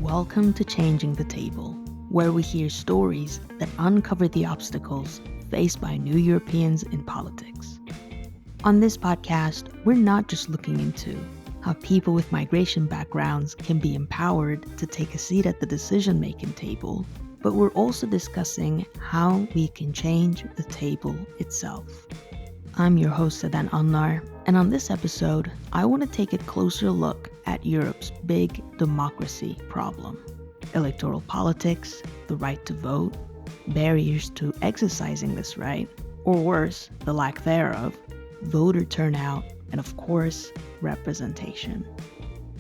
Welcome to Changing the Table, where we hear stories that uncover the obstacles faced by new Europeans in politics. On this podcast, we're not just looking into how people with migration backgrounds can be empowered to take a seat at the decision-making table, but we're also discussing how we can change the table itself. I'm your host, Seden Anlar, and on this episode, I want to take a closer look at Europe's big democracy problem. Electoral politics, the right to vote, barriers to exercising this right, or worse, the lack thereof, voter turnout, and of course, representation.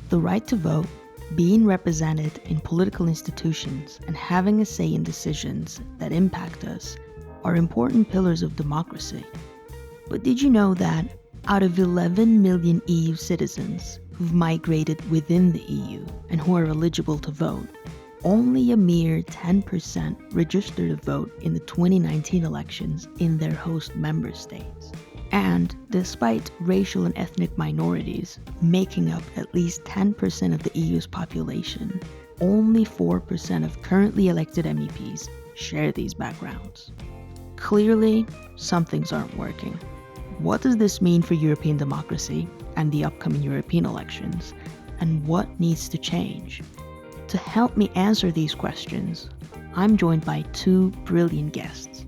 The right to vote, being represented in political institutions, and having a say in decisions that impact us are important pillars of democracy. But did you know that out of 11 million EU citizens who've migrated within the EU and who are eligible to vote, only a mere 10% registered to vote in the 2019 elections in their host member states? And despite racial and ethnic minorities making up at least 10% of the EU's population, only 4% of currently elected MEPs share these backgrounds. Clearly, some things aren't working. What does this mean for European democracy and the upcoming European elections? And what needs to change? To help me answer these questions, I'm joined by two brilliant guests.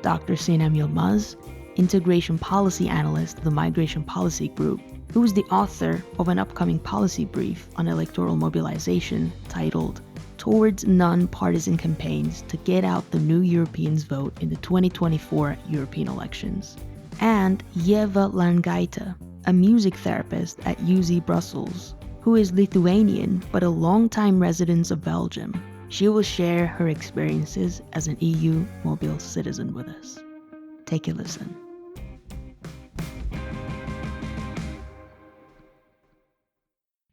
Dr. Sinem Yilmaz, Integration Policy Analyst of the Migration Policy Group, who is the author of an upcoming policy brief on electoral mobilization titled Towards Non-Partisan Campaigns to Get Out the New Europeans Vote in the 2024 European Elections. And Ieva Langaita, a music therapist at UZ Brussels, who is Lithuanian but a longtime resident of Belgium. She will share her experiences as an EU mobile citizen with us. Take a listen.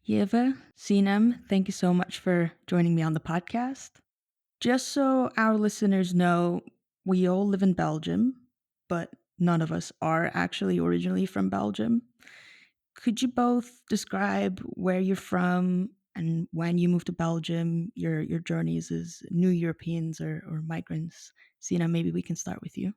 Ieva, Sinem, thank you so much for joining me on the podcast. Just so our listeners know, we all live in Belgium, but none of us are actually originally from Belgium. Could you both describe where you're from and when you moved to Belgium, your journeys as new Europeans or migrants? Sina, maybe we can start with you.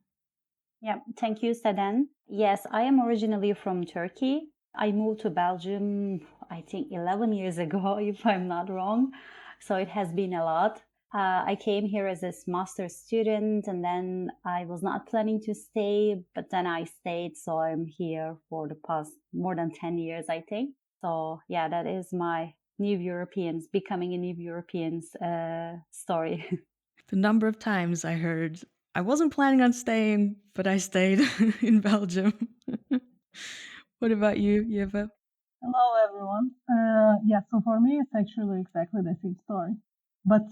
Yeah, thank you, Seden. Yes, I am originally from Turkey. I moved to Belgium, I think 11 years ago, if I'm not wrong. So it has been a lot. I came here as a master's student, and then I was not planning to stay, but then I stayed. So I'm here for the past more than 10 years, I think. So yeah, that is my New Europeans, becoming a New Europeans story. The number of times I heard, I wasn't planning on staying, but I stayed in Belgium. What about you, Yeva? Hello, everyone. So for me, it's actually exactly the same story. But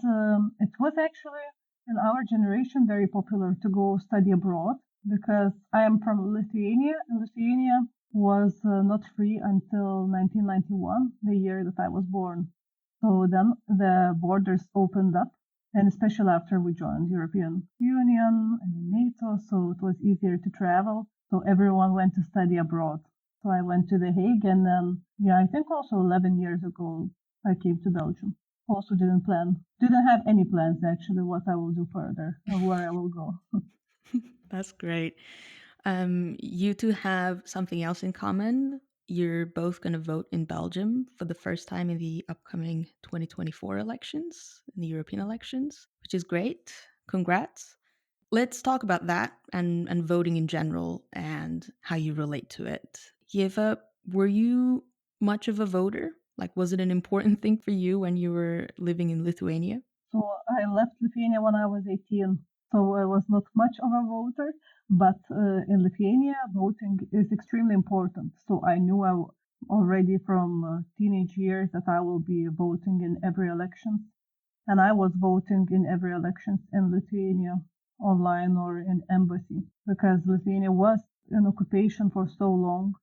it was actually in our generation very popular to go study abroad because I am from Lithuania, and Lithuania was not free until 1991, the year that I was born. So then the borders opened up, and especially after we joined European Union and NATO, so it was easier to travel. So everyone went to study abroad. So I went to The Hague, and then, I think also 11 years ago, I came to Belgium. Also didn't have any plans actually what I will do further or where I will go. That's great. You two have something else in common. You're both going to vote in Belgium for the first time in the upcoming 2024 elections, in the European elections, which is great. Congrats. Let's talk about that and voting in general and how you relate to it. Yeva, were you much of a voter? Like, was it an important thing for you when you were living in Lithuania? So I left Lithuania when I was 18, so I was not much of a voter, but in Lithuania, voting is extremely important. So I knew already from teenage years that I will be voting in every election. And I was voting in every election in Lithuania, online or in embassy, because Lithuania was in occupation for so long.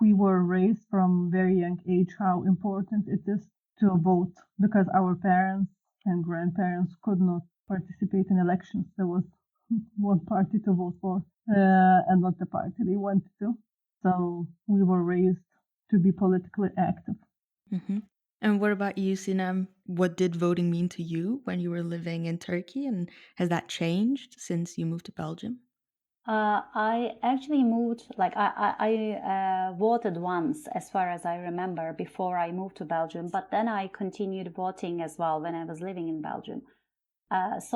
We were raised from very young age how important it is to vote, because our parents and grandparents could not participate in elections. There was one party to vote for and not the party they wanted to. So we were raised to be politically active. Mm-hmm. And what about you, Sinem? What did voting mean to you when you were living in Turkey? And has that changed since you moved to Belgium? I actually moved, like I voted once, as far as I remember, before I moved to Belgium. But then I continued voting as well when I was living in Belgium. As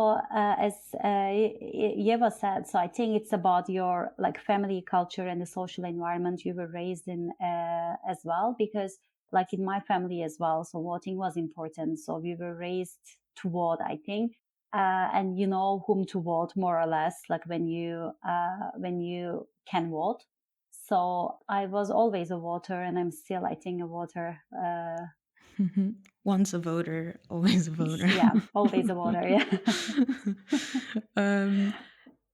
Yeva said, so I think it's about your like family culture and the social environment you were raised in as well. Because like in my family as well, so voting was important. So we were raised to vote, I think, and you know whom to vote more or less, like when you can vote. So I was always a voter, and I'm still, I think, a voter. Once a voter, always a voter. Yeah, always a voter. Yeah. um,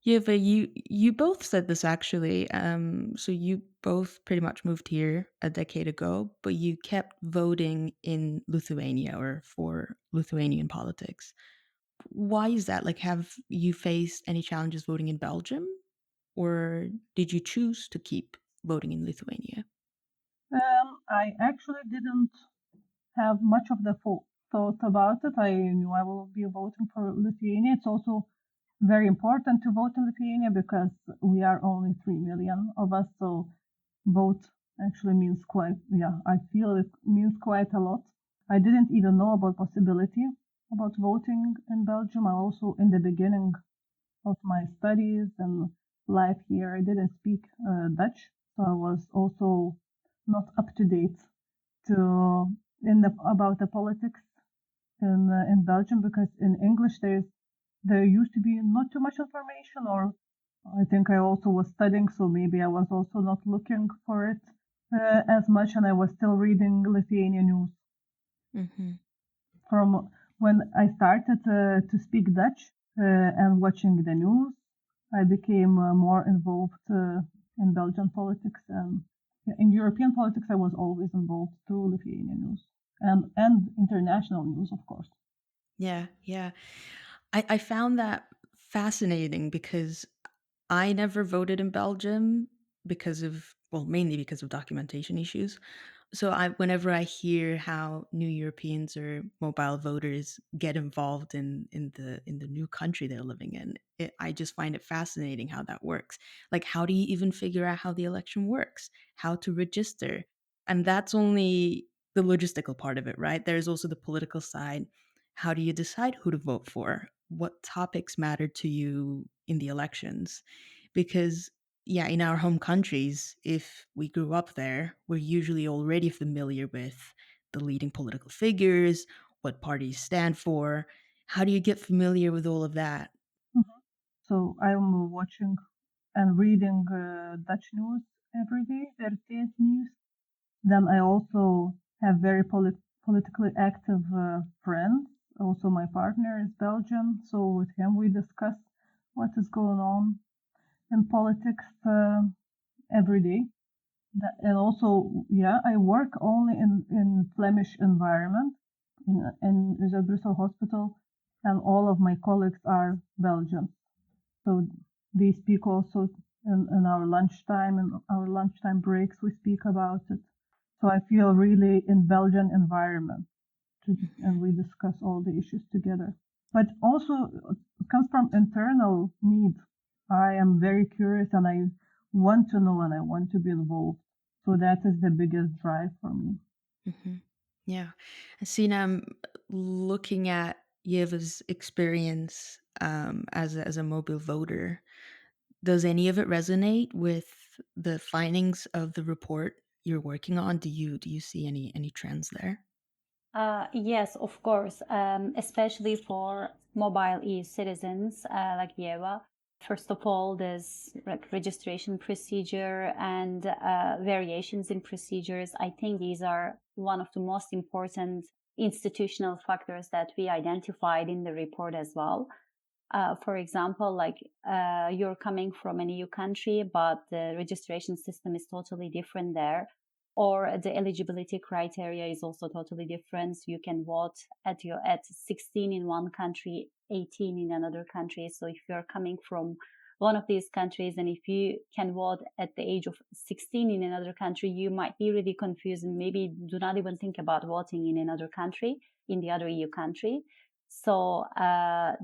yeah, but you both said this actually. So you both pretty much moved here a decade ago, but you kept voting in Lithuania or for Lithuanian politics. Why is that? Like, have you faced any challenges voting in Belgium, or did you choose to keep voting in Lithuania? I actually didn't have much of the thought about it. I knew I will be voting for Lithuania. It's also very important to vote in Lithuania because we are only 3 million of us. So vote actually means quite, yeah, I feel it means quite a lot. I didn't even know about possibility about voting in Belgium. I also, in the beginning of my studies and life here, I didn't speak Dutch. So I was also not up to date to about the politics in Belgium because in English there used to be not too much information, or I think I also was studying, so maybe I was also not looking for it as much, and I was still reading Lithuanian news. Hmm. From when I started to speak Dutch and watching the news, I became more involved in Belgian politics, and in European politics I was always involved through Lithuanian news and international news, of course. Yeah, yeah. I found that fascinating because I never voted in Belgium because of, well, mainly because of documentation issues. So whenever I hear how new Europeans or mobile voters get involved in the new country they're living in, I just find it fascinating how that works. Like, how do you even figure out how the election works? How to register? And that's only the logistical part of it, right? There's also the political side. How do you decide who to vote for? What topics matter to you in the elections? Because yeah, in our home countries, if we grew up there, we're usually already familiar with the leading political figures, what parties stand for. How do you get familiar with all of that? Mhm. So I'm watching and reading Dutch news every day, RT's news. Then I also have very politically active friends. Also, my partner is Belgian, so with him we discuss what is going on in politics every day. And also, yeah, I work only in Flemish environment in the Brussels hospital, and all of my colleagues are Belgian. So they speak also in our lunchtime and our lunchtime breaks. We speak about it. So I feel really in Belgian environment, and we discuss all the issues together. But also it comes from internal need. I am very curious and I want to know and I want to be involved. So that is the biggest drive for me. Hmm. Yeah. And Sina, I'm looking at Yeva's experience as a mobile voter. Does any of it resonate with the findings of the report you're working on? Do you see any trends there? Yes, of course, especially for mobile EU citizens like Yeva. First of all, there's like registration procedure and variations in procedures. I think these are one of the most important institutional factors that we identified in the report as well. For example, like you're coming from an EU country, but the registration system is totally different there, or the eligibility criteria is also totally different. So you can vote at 16 in one country, 18 in another country. So if you're coming from one of these countries, and if you can vote at the age of 16 in another country, you might be really confused and maybe do not even think about voting in another country, in the other EU country. So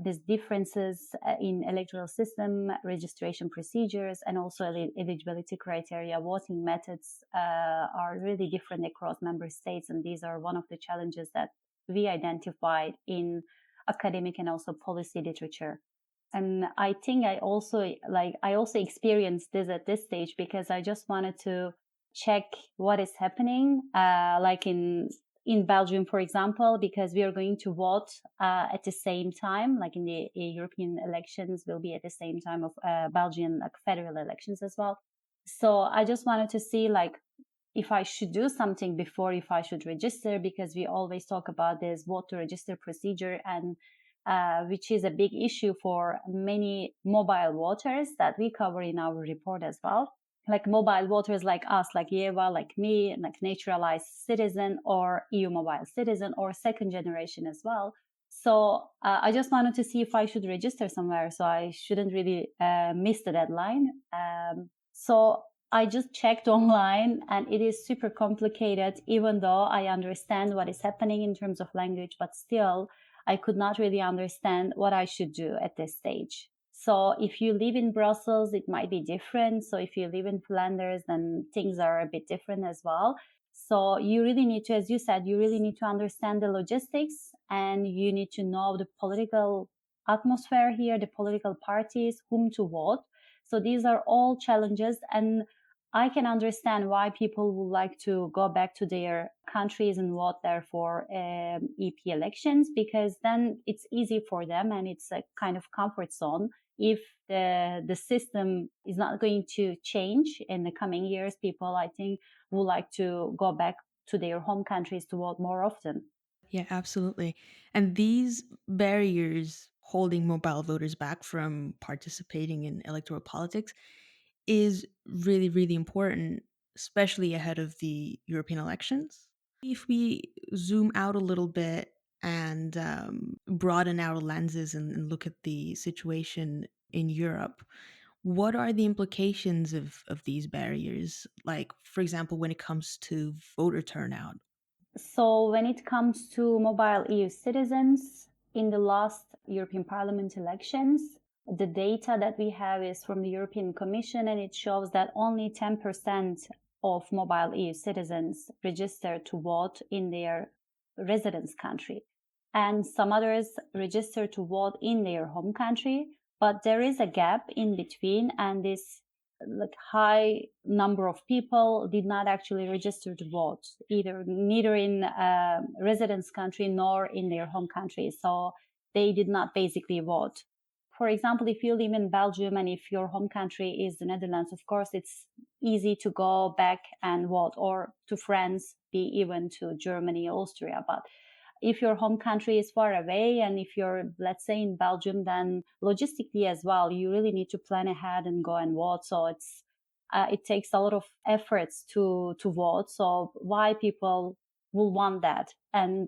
these differences in electoral system, registration procedures, and also eligibility criteria, voting methods are really different across member states. And these are one of the challenges that we identified in academic and also policy literature. And I think I also experienced this at this stage because I just wanted to check what is happening, like in Belgium, for example, because we are going to vote at the same time, like in the European elections will be at the same time of Belgian like federal elections as well. So I just wanted to see like if I should do something before, if I should register, because we always talk about this vote to register procedure, and which is a big issue for many mobile voters that we cover in our report as well. Like mobile voters like us, like Yeva, like me, like naturalized citizen or EU mobile citizen or second generation as well. So I just wanted to see if I should register somewhere, so I shouldn't really miss the deadline. So I just checked online and it is super complicated, even though I understand what is happening in terms of language, but still I could not really understand what I should do at this stage. So if you live in Brussels, it might be different. So if you live in Flanders, then things are a bit different as well. So you really need to, as you said, you really need to understand the logistics and you need to know the political atmosphere here, the political parties, whom to vote. So these are all challenges, and I can understand why people would like to go back to their countries and vote there for EP elections, because then it's easy for them and it's a kind of comfort zone. If the system is not going to change in the coming years, people, I think, would like to go back to their home countries to vote more often. Yeah, absolutely. And these barriers holding mobile voters back from participating in electoral politics is really, really important, especially ahead of the European elections. If we zoom out a little bit and broaden our lenses and look at the situation in Europe, what are the implications of these barriers? Like, for example, when it comes to voter turnout. So when it comes to mobile EU citizens, in the last European Parliament elections, the data that we have is from the European Commission, and it shows that only 10% of mobile EU citizens register to vote in their residence country. And some others register to vote in their home country, but there is a gap in between, and this like high number of people did not actually register to vote, neither in residence country nor in their home country. So they did not basically vote. For example, if you live in Belgium and if your home country is the Netherlands, of course, it's easy to go back and vote, or to France, be even to Germany, Austria. But if your home country is far away and if you're, let's say, in Belgium, then logistically as well, you really need to plan ahead and go and vote. So it takes a lot of efforts to vote. So why people will want that? And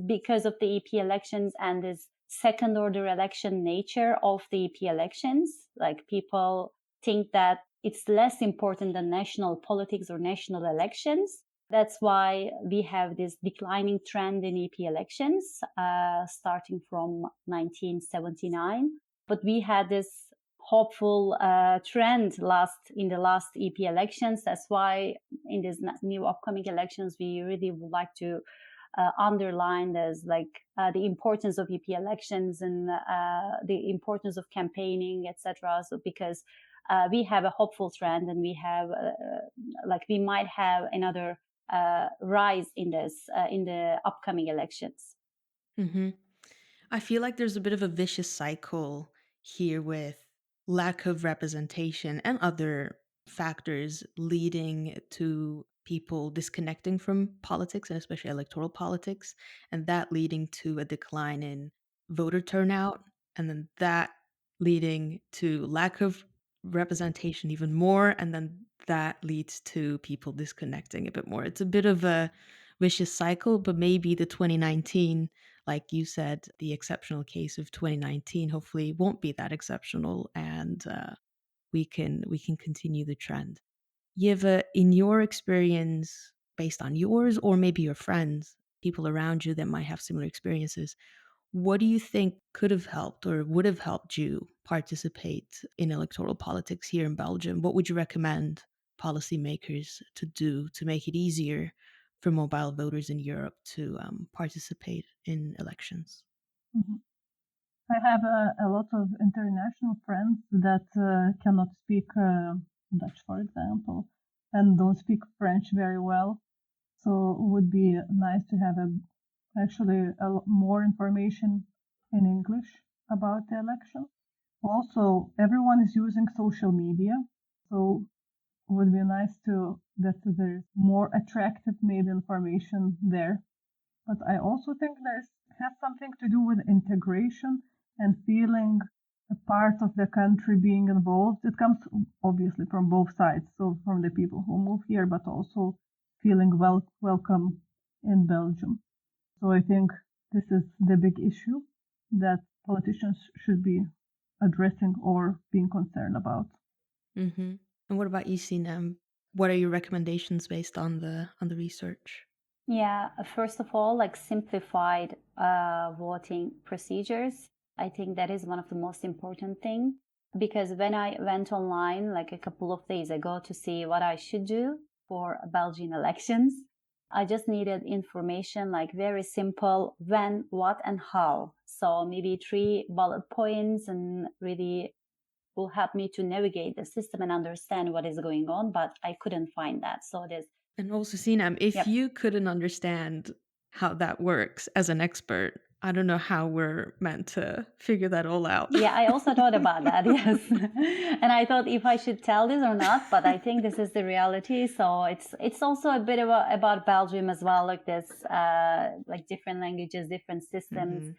because of the EP elections and this second order election nature of the EP elections, like people think that it's less important than national politics or national elections. That's why we have this declining trend in EP elections, starting from 1979. But we had this hopeful trend in the last EP elections. That's why in these new upcoming elections, we really would like to underline as the importance of EP elections and the importance of campaigning, etc. So because we have a hopeful trend, and we have we might have another rise in this in the upcoming elections. Hmm. I feel like there's a bit of a vicious cycle here with lack of representation and other factors leading to people disconnecting from politics and especially electoral politics, and that leading to a decline in voter turnout, and then that leading to lack of representation even more, and then that leads to people disconnecting a bit more. It's a bit of a vicious cycle, but maybe the 2019, like you said, the exceptional case of 2019 hopefully won't be that exceptional, and we can continue the trend. Yeva, in your experience, based on yours or maybe your friends, people around you that might have similar experiences, what do you think could have helped or would have helped you participate in electoral politics here in Belgium? What would you recommend policymakers to do to make it easier for mobile voters in Europe to participate in elections? Mhm. I have a lot of international friends that cannot speak Dutch, for example, and don't speak French very well. So it would be nice to have actually more information in English about the election. Also, everyone is using social media, so it would be nice to that there's more attractive maybe information there. But I also think this has something to do with integration and feeling a part of the country being involved. It comes obviously from both sides, so from the people who move here, but also feeling welcome in Belgium. So I think this is the big issue that politicians should be addressing or being concerned about. Mm-hmm. And what about you, Sinem? What are your recommendations based on the research? Yeah, first of all, like simplified voting procedures. I think that is one of the most important thing because when I went online like a couple of days ago to see what I should do for Belgian elections, I just needed information like very simple when, what, and how. So maybe 3 bullet points and really will help me to navigate the system and understand what is going on, but I couldn't find that. So there's And also, Sinam, if yep. you couldn't understand how that works as an expert, I don't know how we're meant to figure that all out. Yeah, I also thought about that, yes. And I thought if I should tell this or not, but I think this is the reality. So it's also a bit about Belgium as well, like this, like different languages, different systems. Mm-hmm.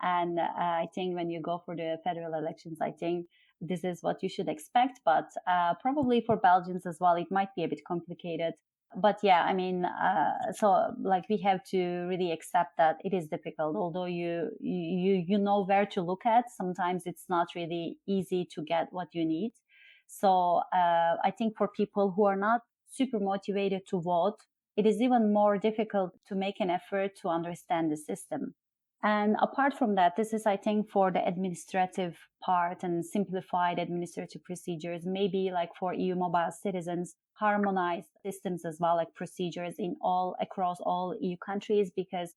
And I think when you go for the federal elections, I think this is what you should expect. But probably for Belgians as well, it might be a bit complicated. But yeah, I mean, so like we have to really accept that it is difficult. Although you know where to look at, sometimes it's not really easy to get what you need. So I think for people who are not super motivated to vote, it is even more difficult to make an effort to understand the system. And apart from that, this is, I think, for the administrative part and simplified administrative procedures, maybe like for EU mobile citizens, harmonized systems as well, like procedures in all across all EU countries, because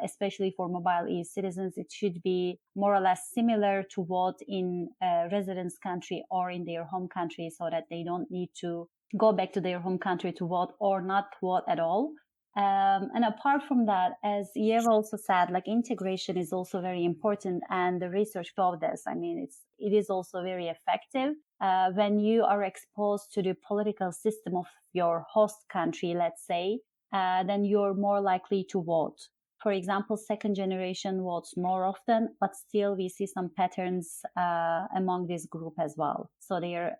especially for mobile EU citizens, it should be more or less similar to vote in a residence country or in their home country so that they don't need to go back to their home country to vote or not vote at all. And apart from that, as Yev also said, like integration is also very important, and the research showed this. I mean, it is also very effective when you are exposed to the political system of your host country. Let's say, then you're more likely to vote. For example, second generation votes more often, but still we see some patterns among this group as well. So their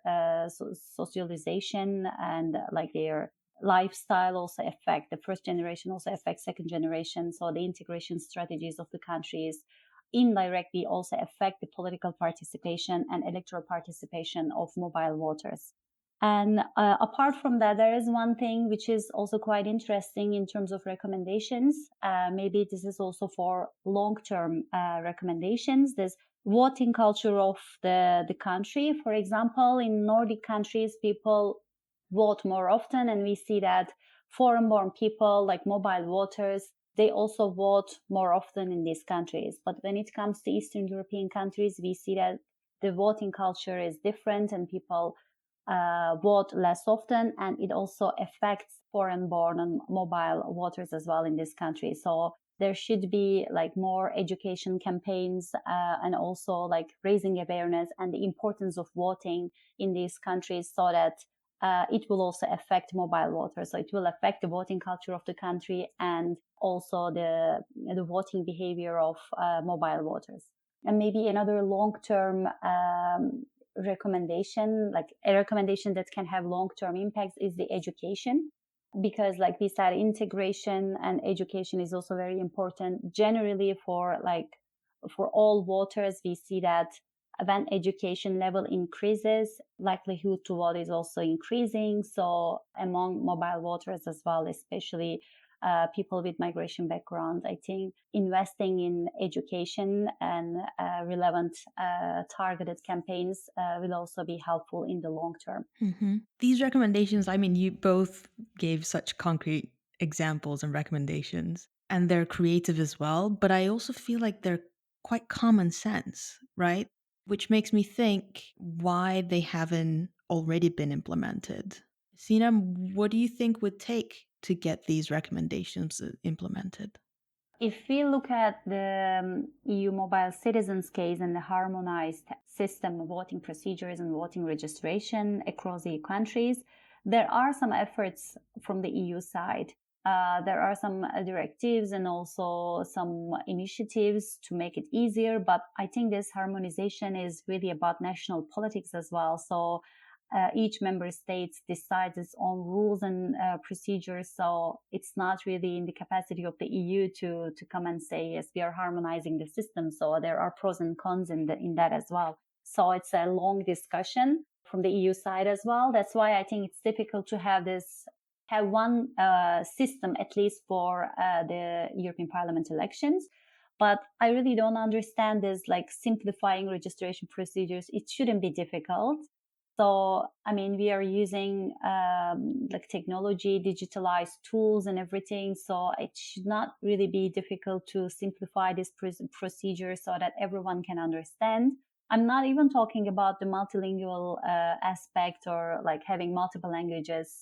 socialization and like their lifestyle also affect the first generation, also affects second generation. So the integration strategies of the countries indirectly also affect the political participation and electoral participation of mobile voters. And apart from that, there is one thing which is also quite interesting in terms of recommendations. Maybe this is also for long-term recommendations. This voting culture of the country. For example, in Nordic countries, people vote more often, and we see that foreign-born people, like mobile voters, they also vote more often in these countries. But when it comes to Eastern European countries, we see that the voting culture is different and people vote less often, and it also affects foreign-born and mobile voters as well in this country. So there should be like more education campaigns and also like raising awareness and the importance of voting in these countries so that it will also affect mobile voters. So it will affect the voting culture of the country and also the voting behavior of mobile voters. And maybe another long-term recommendation, like a recommendation that can have long-term impacts, is the education. Because like we said, integration and education is also very important. Generally for all voters, we see that when education level increases, likelihood to vote is also increasing. So among mobile voters as well, especially people with migration background, I think investing in education and relevant targeted campaigns will also be helpful in the long term. These recommendations, I mean, you both gave such concrete examples and recommendations, and they're creative as well, but I also feel like they're quite common sense, right? Which makes me think why they haven't already been implemented. Sina, what do you think would take to get these recommendations implemented? If we look at the EU mobile citizens case and the harmonized system of voting procedures and voting registration across EU countries, there are some efforts from the EU side. There are some directives and also some initiatives to make it easier, but I think this harmonization is really about national politics as well. So each member state decides its own rules and procedures. So it's not really in the capacity of the EU to come and say, yes, we are harmonizing the system. So there are pros and cons in that as well. So it's a long discussion from the EU side as well. That's why I think it's difficult to have one system, at least for the European Parliament elections. But I really don't understand this, like simplifying registration procedures. It shouldn't be difficult. So, I mean, we are using like technology, digitalized tools and everything. So it should not really be difficult to simplify this procedure so that everyone can understand. I'm not even talking about the multilingual aspect or like having multiple languages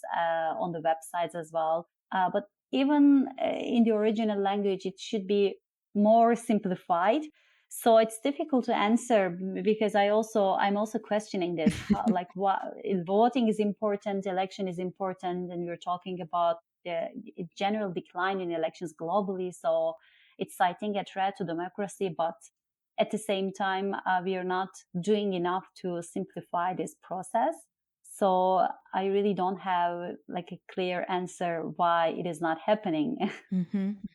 on the websites as well. But even in the original language, it should be more simplified. So it's difficult to answer because I'm also questioning this. Like, what voting is important, election is important, and we're talking about the general decline in elections globally. So it's, I think, a threat to democracy, but at the same time, we are not doing enough to simplify this process. So I really don't have like a clear answer why it is not happening,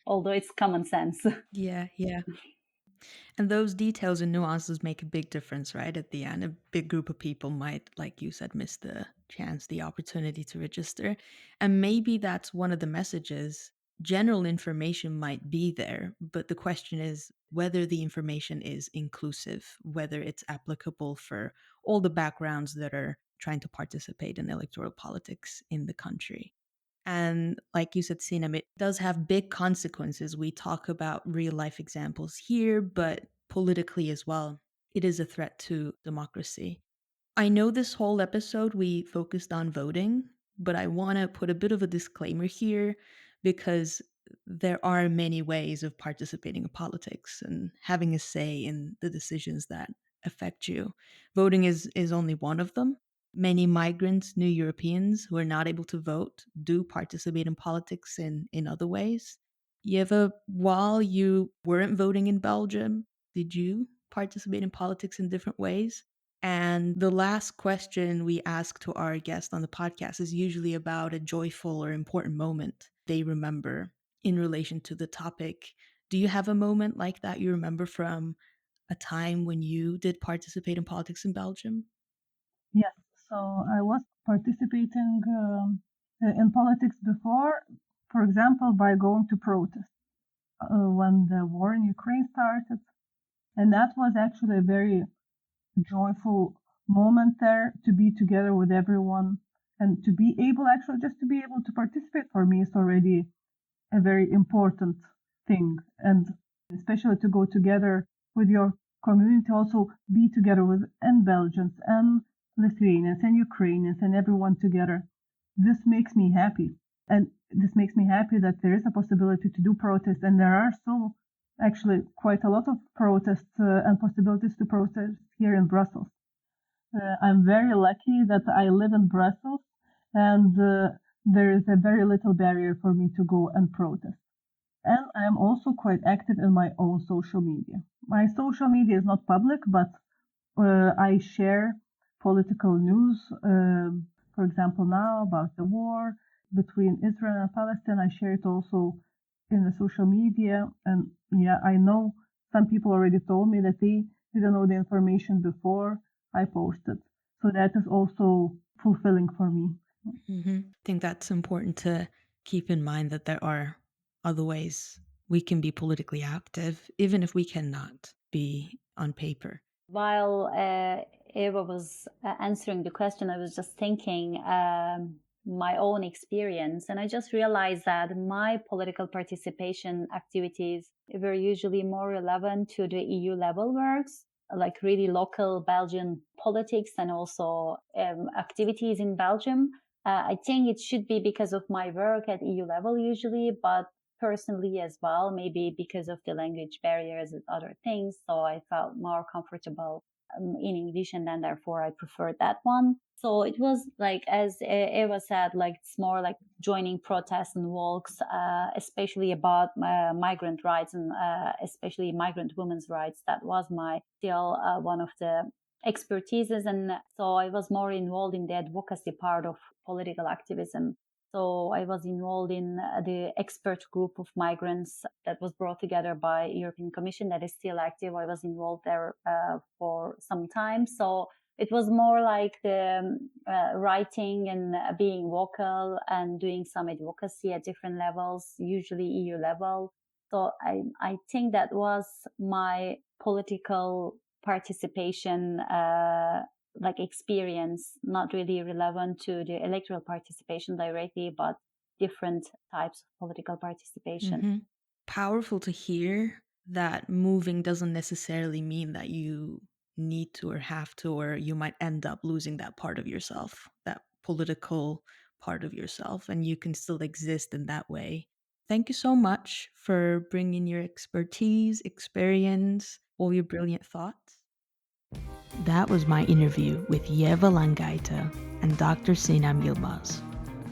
although it's common sense. Yeah, yeah. And those details and nuances make a big difference, right? At the end, a big group of people might, like you said, miss the chance, the opportunity to register. And maybe that's one of the messages. General information might be there, but the question is whether the information is inclusive, whether it's applicable for all the backgrounds that are trying to participate in electoral politics in the country. And like you said, Sinem, it does have big consequences. We talk about real life examples here, but politically as well, it is a threat to democracy. I know this whole episode we focused on voting, but I want to put a bit of a disclaimer here because there are many ways of participating in politics and having a say in the decisions that affect you. Voting is only one of them. Many migrants, new Europeans who are not able to vote, do participate in politics in other ways. Yeva, while you weren't voting in Belgium, did you participate in politics in different ways? And the last question we ask to our guests on the podcast is usually about a joyful or important moment they remember in relation to the topic. Do you have a moment like that you remember from a time when you did participate in politics in Belgium? Yes, so I was participating in politics before, for example, by going to protest when the war in Ukraine started. And that was actually a very joyful moment there to be together with everyone and to be able, actually, just to be able to participate for me is already a very important thing. And especially to go together with your community, also be together with and Belgians and Lithuanians and Ukrainians and everyone together. This makes me happy. And this makes me happy that there is a possibility to do protests. And there are so actually quite a lot of protests and possibilities to protest here in Brussels. I'm very lucky that I live in Brussels and there is a very little barrier for me to go and protest. And I am also quite active in my own social media. My social media is not public, but I share political news. For example, now about the war between Israel and Palestine, I share it also in the social media. And yeah, I know some people already told me that they didn't know the information before I posted. So that is also fulfilling for me. I think that's important to keep in mind, that there are other ways we can be politically active, even if we cannot be on paper. While Eva was answering the question, I was just thinking my own experience, and I just realized that my political participation activities were usually more relevant to the EU level works, like really local Belgian politics and also activities in Belgium. I think it should be because of my work at EU level usually, but personally as well, maybe because of the language barriers and other things. So I felt more comfortable in English, and then therefore I preferred that one. So it was like, as Eva said, like it's more like joining protests and walks, especially about migrant rights and especially migrant women's rights. That was my still one of the expertises. And so I was more involved in the advocacy part of political activism. So I was involved in the expert group of migrants that was brought together by European Commission that is still active. I was involved there for some time. So it was more like the writing and being vocal and doing some advocacy at different levels, usually EU level. So I think that was my political participation like experience, not really relevant to the electoral participation directly, but different types of political participation. Powerful to hear that moving doesn't necessarily mean that you need to or have to, or you might end up losing that part of yourself, that political part of yourself, and you can still exist in that way. Thank you so much for bringing your expertise, experience, all your brilliant thoughts. That was my interview with Yeva Langaita and Dr. Sinem Yilmaz.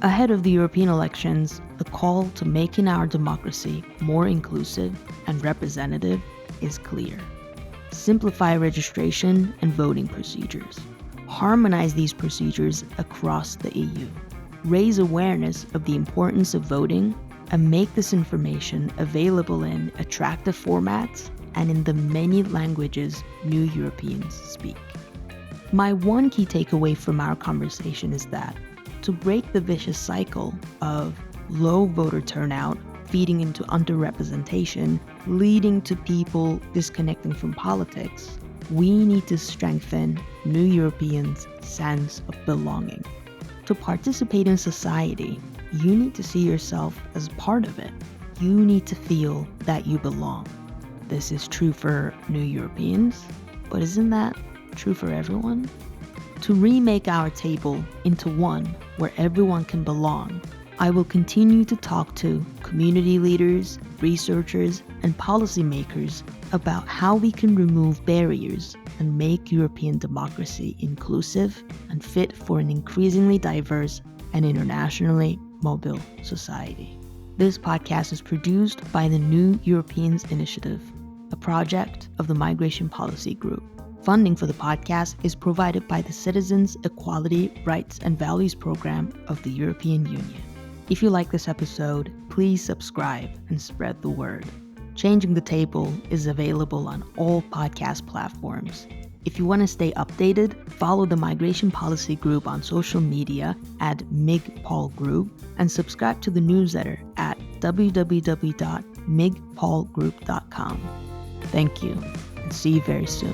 Ahead of the European elections, the call to making our democracy more inclusive and representative is clear. Simplify registration and voting procedures. Harmonize these procedures across the EU. Raise awareness of the importance of voting and make this information available in attractive formats and in the many languages new Europeans speak. My one key takeaway from our conversation is that to break the vicious cycle of low voter turnout feeding into underrepresentation, leading to people disconnecting from politics, we need to strengthen new Europeans' sense of belonging. To participate in society, you need to see yourself as part of it. You need to feel that you belong. This is true for new Europeans, but isn't that true for everyone? To remake our table into one where everyone can belong, I will continue to talk to community leaders, researchers, and policymakers about how we can remove barriers and make European democracy inclusive and fit for an increasingly diverse and internationally mobile society. This podcast is produced by the New Europeans Initiative, a project of the Migration Policy Group. Funding for the podcast is provided by the Citizens, Equality, Rights and Values Program of the European Union. If you like this episode, please subscribe and spread the word. Changing the Table is available on all podcast platforms. If you want to stay updated, follow the Migration Policy Group on social media at MIGPOL Group and subscribe to the newsletter at www.migpolgroup.com. Thank you, and see you very soon.